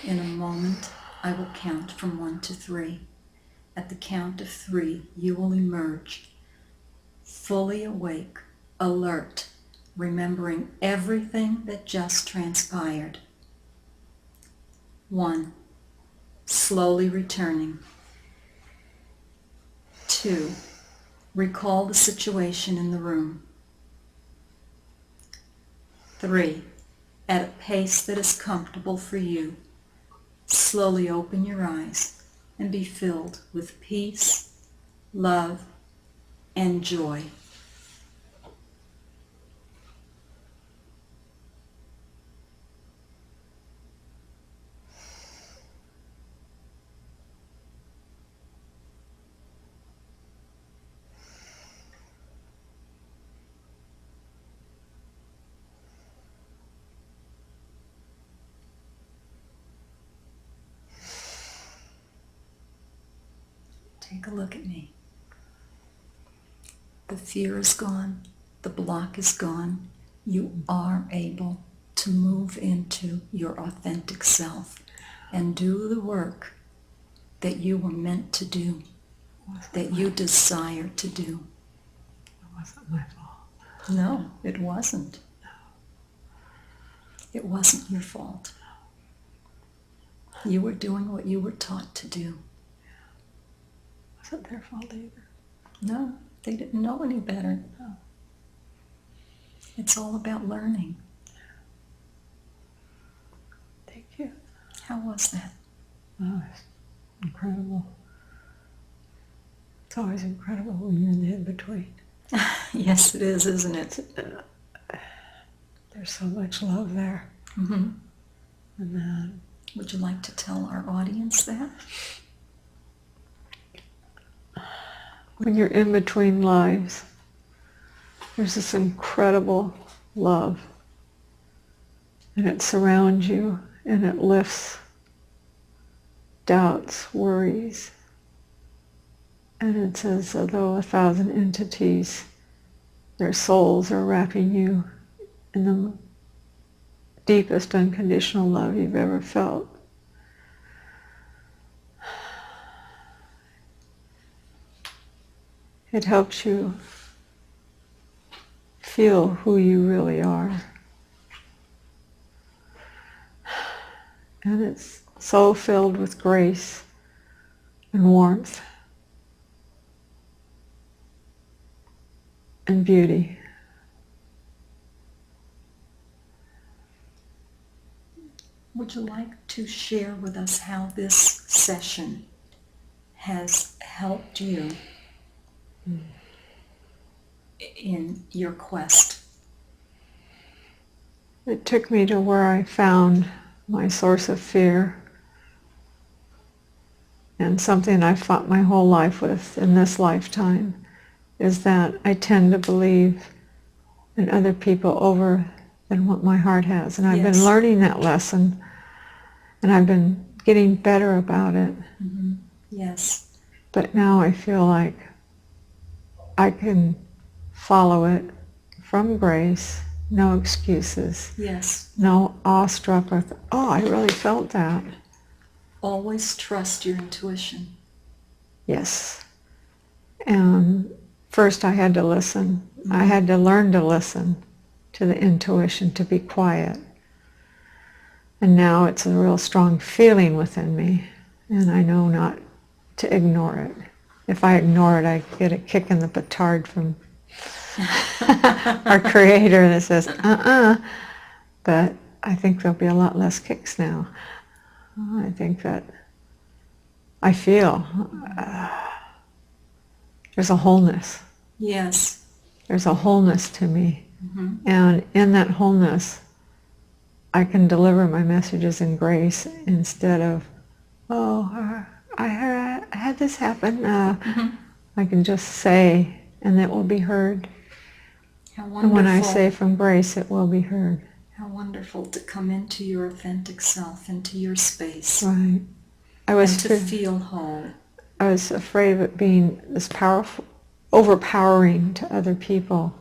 In a moment, I will count from 1 to 3. At the count of 3, you will emerge, fully awake, alert, remembering everything that just transpired. 1, slowly returning. 2, recall the situation in the room. 3, at a pace that is comfortable for you, slowly open your eyes and be filled with peace, love, and joy. Take a look at me. The fear is gone. The block is gone. You are able to move into your authentic self and do the work that you were meant to do, that you desire to do. It wasn't my fault. No, it wasn't. It wasn't your fault. You were doing what you were taught to do. Wasn't their fault either. No, they didn't know any better. No. It's all about learning. Thank you. How was that? Oh, it's incredible. It's always incredible when you're in the in-between. Yes, it is, isn't it? There's so much love there. Mm-hmm. And then, would you like to tell our audience that? when you're in between lives, there's this incredible love. And it surrounds you and it lifts doubts, worries. And it's as though 1,000 entities, their souls are wrapping you in the deepest unconditional love you've ever felt. It helps you feel who you really are. And it's so filled with grace and warmth and beauty. Would you like to share with us how this session has helped you in your quest? It took me to where I found my source of fear, and something I've fought my whole life with in this lifetime is that I tend to believe in other people over than what my heart has. And I've Yes. been learning that lesson, and I've been getting better about it. Mm-hmm. Yes. But now I feel like I can follow it from grace, no excuses, Yes. no awestruck with, oh, I really felt that. Always trust your intuition. Yes. And first I had to listen. Mm-hmm. I had to learn to listen to the intuition, to be quiet. And now it's a real strong feeling within me, and I know not to ignore it. If I ignore it, I get a kick in the petard from our Creator that says, But I think there'll be a lot less kicks now. I think that I feel there's a wholeness. Yes. There's a wholeness to me. Mm-hmm. And in that wholeness, I can deliver my messages in grace instead of, I had this happen. Mm-hmm. I can just say, and it will be heard. How wonderful. And when I say from grace, it will be heard. How wonderful to come into your authentic self, into your space, Right. And to feel whole. I was afraid of it being this powerful, overpowering to other people,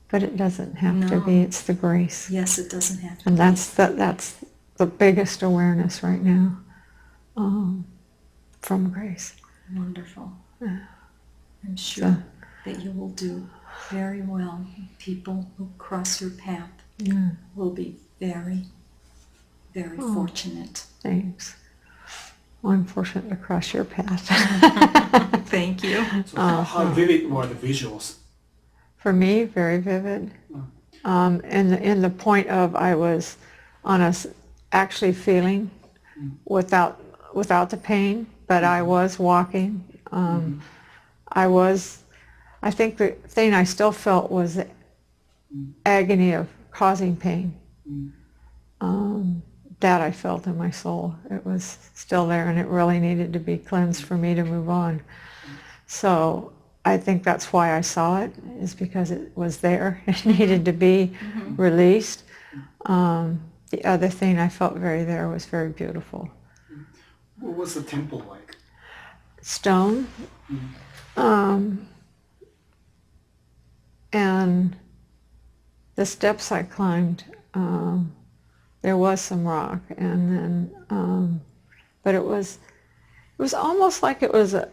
but it doesn't have to be. It's the grace. Yes, it doesn't have to And be. that's the biggest awareness right now from grace. Wonderful. Yeah. I'm sure that you will do very well. People who cross your path will be very, very fortunate. Thanks. Well, I'm fortunate to cross your path. Thank you. So how vivid were the visuals? For me, very vivid. In the point of I was on actually feeling without the pain, but I was walking. I think the thing I still felt was the agony of causing pain. That I felt in my soul. It was still there, and it really needed to be cleansed for me to move on. So I think that's why I saw it, is because it was there. It needed to be released. The other thing I felt there was very beautiful. What was the temple like? Stone. And the steps I climbed, there was some rock, and then, but it was almost like it was a,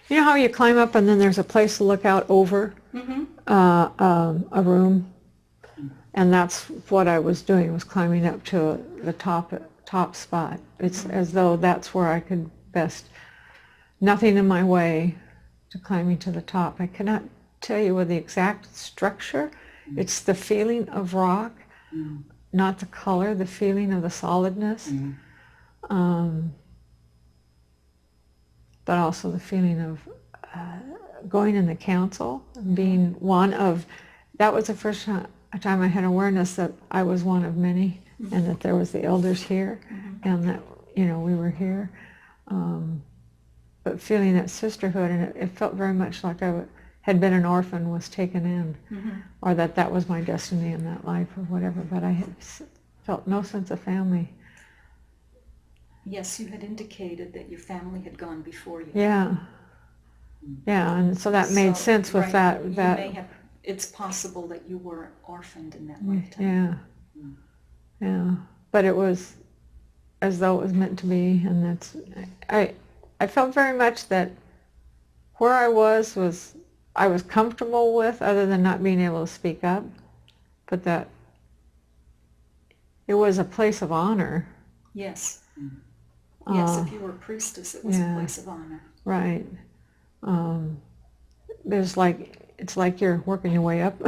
you know how you climb up and then there's a place to look out over a room, and that's what I was doing, was climbing up to the top spot. It's as though that's where I could best, nothing in my way to climbing to the top. I cannot tell you with the exact structure. It's the feeling of rock, not the color, the feeling of the solidness, but also the feeling of going in the council, being one of, that was the first time I had awareness that I was one of many, and that there was the elders here, and that, you know, we were here. But feeling that sisterhood, and it felt very much like I had been an orphan, was taken in, or that was my destiny in that life or whatever, but I had felt no sense of family. Yes, you had indicated that your family had gone before you. Yeah. Yeah, and so that made sense with that. You may have, it's possible that you were orphaned in that lifetime. Yeah. Yeah. But it was as though it was meant to be, and that's, I felt very much that where I was I was comfortable with, other than not being able to speak up, but that it was a place of honor. Yes. Yes, if you were a priestess, it was a place of honor. Right. It's like you're working your way up.